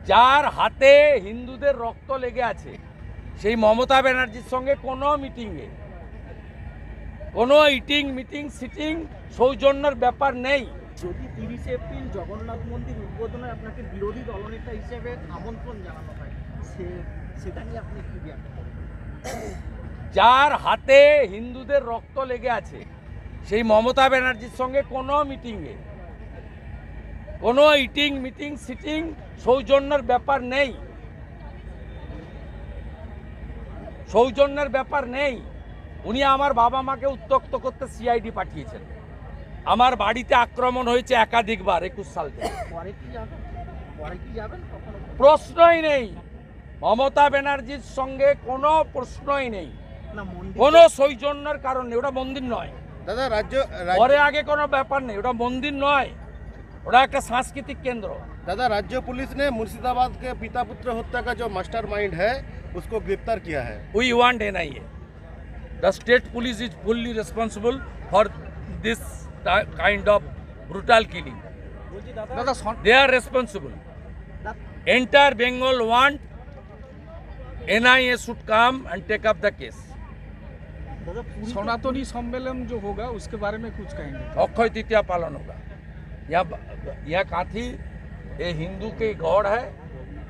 যার হাতে হিন্দুদের রক্ত লেগে আছে সেই মমতা ব্যানার্জির সঙ্গে কোনো মিটিংয়ে কোনো মিটিং সিটিং সৌজন্যের ব্যাপার নেই। যদি 30 এপ্রিল জগন্নাথ মন্দির উদ্বোধনে আপনাকে বিরোধী দলনেতা হিসেবে আমন্ত্রণ জানানো হয়, সেটা নিয়ে আপনি কি ব্যাখ্যা করেন? যার হাতে হিন্দুদের রক্ত লেগে আছে সেই মমতা ব্যানার্জির সঙ্গে কোনো মিটিংয়ে কোনো মিটিং সিটিং সৌজন্যের ব্যাপার নেই, সৌজন্যের ব্যাপার নেই। উনি আমার বাবা মাকে উত্ত্যক্ত করতে সিআইডি পাঠিয়েছেন। আমার বাড়িতে আক্রমণ হয়েছে একাধিকবার 21 সাল থেকে। প্রশ্নই নেই, মমতা ব্যানার্জির সঙ্গে কোনো প্রশ্নই নেই, কোনো সৌজন্যের কারণ নেই। ওটা মন্দির নয় দাদা, পরে আগে কোনো ব্যাপার নেই, ওটা মন্দির নয়, ওটা একটা सांस्कृतिक केंद्र। दादा, राज्य पुलिस ने मुर्शिदाबाद के पिता पुत्र हत्या का जो मास्टरमाइंड है उसको गिरफ्तार किया है। We want NIA. The state police is fully responsible for this kind of brutal killing. They are responsible. Entire Bengal want NIA should come and take up the case. सनातनी सम्मेलन जो होगा उसके बारे में कुछ कहेंगे? अक्षय तृतीया पालन होगा। यह काथी ये हिंदू के गौड़ है।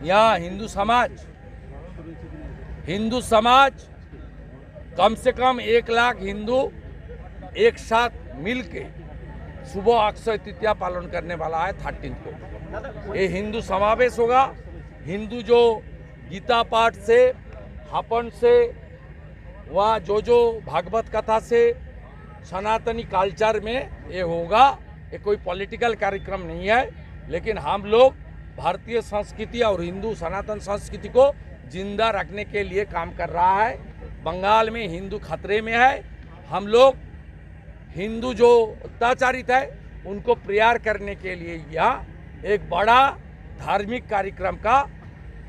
यहाँ हिंदू समाज कम से कम 1 लाख हिंदू एक साथ मिलके सुबह अक्षय तृतीया पालन करने वाला है 13 को। ये हिंदू समावेश होगा। हिंदू जो गीता पाठ से, हवन से, वहाँ जो भागवत कथा से, सनातनी कल्चर में ये होगा। ये कोई पॉलिटिकल कार्यक्रम नहीं है, लेकिन हम लोग भारतीय संस्कृति और हिंदू सनातन संस्कृति को जिंदा रखने के लिए काम कर रहा है। बंगाल में हिंदू खतरे में है। हम लोग हिंदू जो अत्याचारित है उनको प्रेयर करने के लिए यहाँ एक बड़ा धार्मिक कार्यक्रम का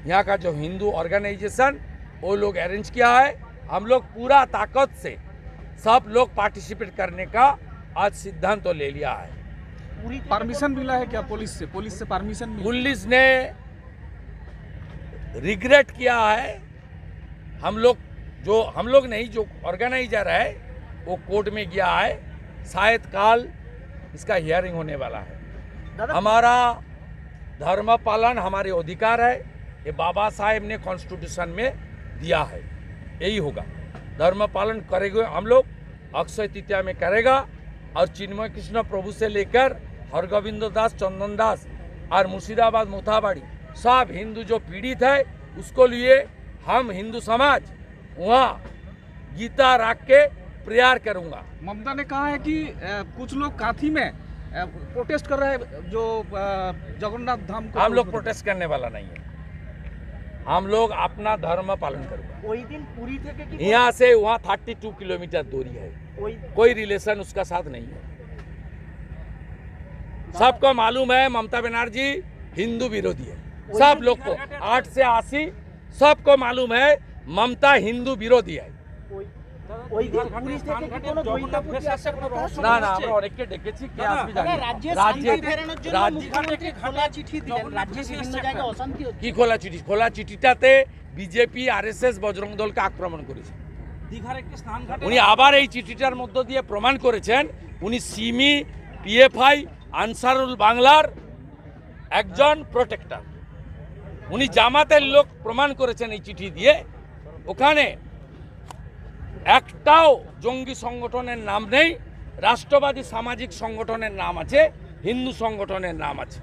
यहाँ का जो हिंदू ऑर्गेनाइजेशन वो लोग अरेंज किया है। हम लोग पूरा ताकत से सब लोग पार्टिसिपेट करने का आज सिद्धांत तो ले लिया है। परमिशन मिला है क्या पुलिस से? पुलिस से परमिशन मिला? पुलिस ने रिग्रेट किया है। हम लोग नहीं, जो ऑर्गेनाइजर है वो कोर्ट में गया है। शायद काल इसका हियरिंग होने वाला है। हमारा धर्म पालन हमारे अधिकार है, ये बाबा साहेब ने कॉन्स्टिट्यूशन में दिया है, यही होगा। धर्म पालन करेंगे हम लोग, अक्षय तृतीया में करेगा। और चिन्मय कृष्ण प्रभु से लेकर हरगोविंद दास, चंदन दास और मुर्शिदाबाद मोथाबाड़ी सब हिंदू जो पीड़ित है उसको लिए हम हिंदू समाज वहाँ गीता रख के प्रेयर करूँगा। ममता ने कहा है कि कुछ लोग काथी में प्रोटेस्ट कर रहे हैं जो जगन्नाथ धाम को। हम लोग प्रोटेस्ट करने वाला नहीं है, हम लोग अपना धर्म पालन करूँगा। यहाँ से वहाँ 32 किलोमीटर दूरी है, कोई रिलेशन उसका साथ नहीं है। सबको मालूम है ममता बनर्जी हिंदू विरोधी है, सब लोग को 8 से 80 सबको मालूम है ममता हिंदू विरोधी है। না না, আমরা অনেককে ডেকেছি, কে আসবে জানি না। কি খোলা চিঠি? খোলা চিঠিটাতে বিজেপি, আরএসএস, বজরং দলকে আক্রমণ করেছে। উনি আবার এই চিঠিটার মধ্য দিয়ে প্রমাণ করেছেন উনি সিমি, পিএফআই, আনসারুল বাংলার একজন প্রোটেক্টর। উনি জামাতের লোক প্রমাণ করেছেন এই চিঠি দিয়ে। ওখানে একটাও জঙ্গি সংগঠনের নাম নেই, রাষ্ট্রবাদী সামাজিক সংগঠনের নাম আছে, হিন্দু সংগঠনের নাম আছে।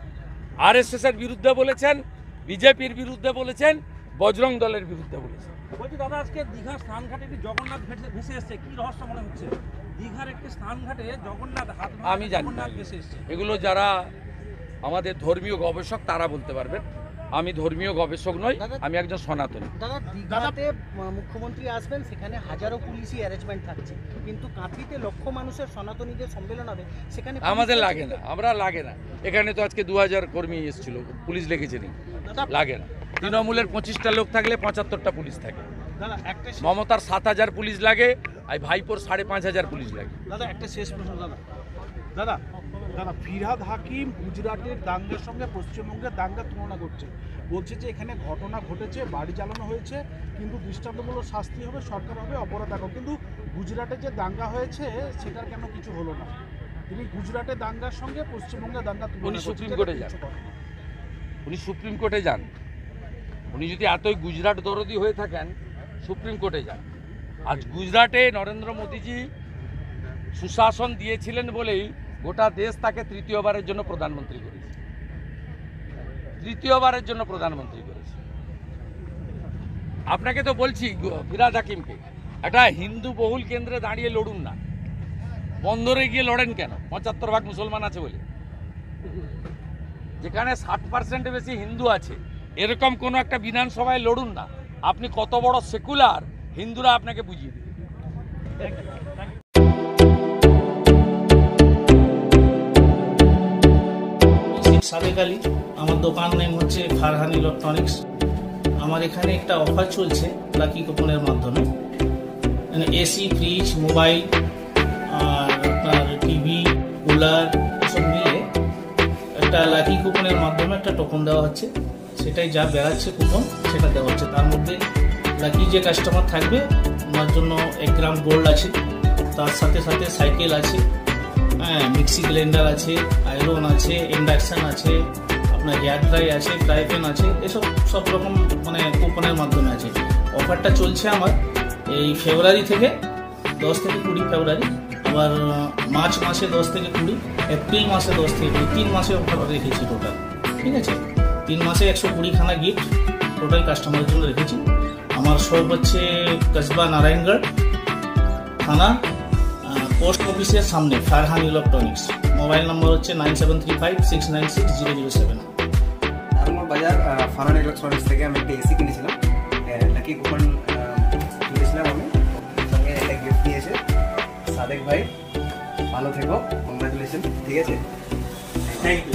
আরএসএসের বিরুদ্ধে বলেছেন, বিজেপির বিরুদ্ধে বলেছেন, বজরং দলের বিরুদ্ধে বলেছেন। বলছি দাদা, আজকে দীঘা স্নানঘাটে একটি জগন্নাথ ভেসে এসছে, কি রহস্য মনে হচ্ছে? দীঘার একটি স্নানঘাটে জগন্নাথ আমি জানি না, এগুলো যারা আমাদের ধর্মীয় গবেষক তারা বলতে পারবেন। আমি ধর্মীয় গবেষক নই, আমি একজন সনাতনী। দাদা, দীঘাতে মুখ্যমন্ত্রী আসবেন, সেখানে হাজারো পুলিশি অ্যারেঞ্জমেন্ট থাকছে, কিন্তু কাঁথিতে লক্ষ মানুষের সনাতনীদের সম্মেলন হবে, সেখানে আমাদের লাগে না, আমরা লাগে না। এখানে তো আজকে 2000 কর্মী এসেছিল, পুলিশ লেগেছে নি, লাগে না। তৃণমূলের 25টা লোক থাকলে 75টা পুলিশ থাকে। মমতার 7000 পুলিশ লাগে, আর ভাইপোর 5500 পুলিশ লাগে। দাদা, একটা শেষ প্রশ্ন দাদা, দাদা দাদা ফিরহাদ হাকিম গুজরাটের দাঙ্গার সঙ্গে পশ্চিমবঙ্গের দাঙ্গার তুলনা করছে, বলছে যে এখানে ঘটনা ঘটেছে, বাড়ি জ্বালানো হয়েছে, কিন্তু দৃষ্টান্তমূলক শাস্তি হবে, সরকার হবে, অপরাধ হবে, কিন্তু গুজরাটে যে দাঙ্গা হয়েছে সেটার কেন কিছু হলো না? তিনি গুজরাটের দাঙ্গার সঙ্গে পশ্চিমবঙ্গের দাঙ্গা তুলনা উনি করছেন, সুপ্রিম যেটা কোর্টে কিছু যান। করে না। উনি সুপ্রিম কোর্টে যান। উনি যদি এতই গুজরাট দরদি হয়ে থাকেন সুপ্রিম কোর্টে যান। আজ গুজরাটে নরেন্দ্র মোদীজি সুশাসন দিয়েছিলেন বলেই গোটা দেশ তাকে তৃতীয়বারের জন্য প্রধানমন্ত্রী করেছে। তৃতীয়বারের জন্য প্রধানমন্ত্রী করেছে। আপনাকে তো বলছি ফিরহাদ হাকিমকে, একটা হিন্দু বহুল কেন্দ্রে দাঁড়িয়ে লড়ুন না, বন্দরে গিয়ে লড়েন কেন? 75% মুসলমান আছে বলে। যেখানে 60% বেশি হিন্দু আছে এরকম কোনো একটা বিধানসভায় লড়ুন না। আপনি কত বড় সেকুলার হিন্দুরা আপনাকে বুঝিয়ে দেবে। সাদেক আলী, আমার দোকান নেম হচ্ছে ফারহান ইলেকট্রনিক্স। আমার এখানে একটা অফার চলছে লাকি কুপনের মাধ্যমে। মানে এসি, ফ্রিজ, মোবাইল আর আপনার টিভি, কুলার এসব মিলে একটা লাকি কুপনের মাধ্যমে একটা টোকন দেওয়া হচ্ছে। সেটাই যা বেড়াচ্ছে কুপন সেটা দেওয়া হচ্ছে। তার মধ্যে লাকি যে কাস্টমার থাকবে ওনার জন্য 1 গ্রাম গোল্ড আছে, তার সাথে সাথে সাইকেল আছে, হ্যাঁ, মিক্সি ব্লেন্ডার আছে, আয়রন আছে, ইন্ডাকশান আছে, আপনার হেয়ার ড্রাই আছে, ফ্রাই প্যান আছে, এসব সব রকম মানে কুপনের মাধ্যমে আছে। অফারটা চলছে আমার এই ফেব্রুয়ারি থেকে 10 থেকে 20 ফেব্রুয়ারি, আবার মার্চ মাসে 10 থেকে 20, এপ্রিল মাসে 10 থেকে 20, 3 মাসে অফার রেখেছি টোটাল। ঠিক আছে, 3 মাসে 120 খানা গিফট টোটাল কাস্টমারের জন্য রেখেছি। আমার শপ হচ্ছে কসবা নারায়ণগড় থানা, পোস্ট অফিসের সামনে, ফারহান ইলেকট্রনিক্স। মোবাইল নম্বর হচ্ছে 9735696007। আমার বাজার ফারহান ইলেকট্রনিক্স থেকে আমি একটা এসি কিনেছিলাম, লাকি কুপন কিনেছিলাম আমি, সঙ্গে একটা গিফট দিয়েছে সাদেক ভাই। ভালো থেকো, কংগ্রাচুলেশন। ঠিক আছে, থ্যাংক ইউ।